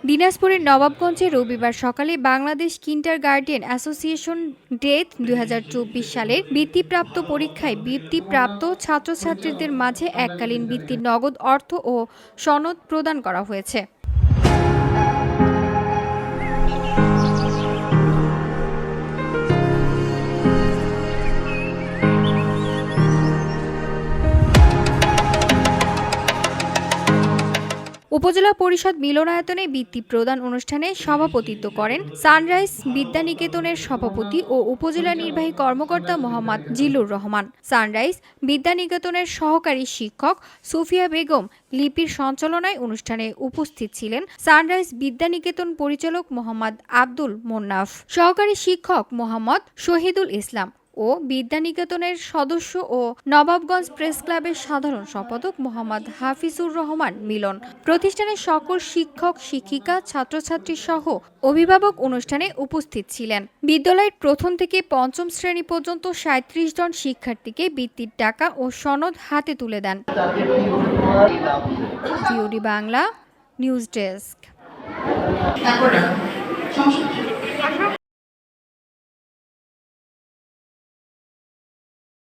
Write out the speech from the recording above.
দিনাজপুরের নবাবগঞ্জে রবিবার সকালে বাংলাদেশ কিন্ডারগার্টেন অ্যাসোসিয়েশন ডেথ ২০২৪ সালের বৃত্তিপ্রাপ্ত পরীক্ষায় বৃত্তিপ্রাপ্ত ছাত্রছাত্রীদের মাঝে এককালীন বৃত্তির নগদ অর্থ ও সনদ প্রদান করা হয়েছে। উপজেলা পরিষদ মিলনায়তনে বৃত্তি প্রদান অনুষ্ঠানে সভাপতিত্ব করেন সানরাইজ বিদ্যানিকেতনের সভাপতি ও উপজেলা নির্বাহী কর্মকর্তা মোহাম্মদ জিলুর রহমান। সানরাইজ বিদ্যানিকেতনের সহকারী শিক্ষক সুফিয়া বেগম লিপির সঞ্চালনায় অনুষ্ঠানে উপস্থিত ছিলেন সানরাইজ বিদ্যানিকেতন পরিচালক মোহাম্মদ আব্দুল মোন্নাফ, সহকারী শিক্ষক মোহাম্মদ শহীদুল ইসলাম ও বিদ্যানিকেতনের সদস্য ও নবাবগঞ্জ প্রেস ক্লাবের সাধারণ সম্পাদক মোহাম্মদ হাফিজুর রহমান মিলন। প্রতিষ্ঠানের সকল শিক্ষক শিক্ষিকা ছাত্রছাত্রী সহ অভিভাবক অনুষ্ঠানে উপস্থিত ছিলেন। বিদ্যালয়ের প্রথম থেকে পঞ্চম শ্রেণী পর্যন্ত ৩৭ জন শিক্ষার্থীকে বৃত্তির টাকা ও সনদ হাতে তুলে দেন। Bangla news desk.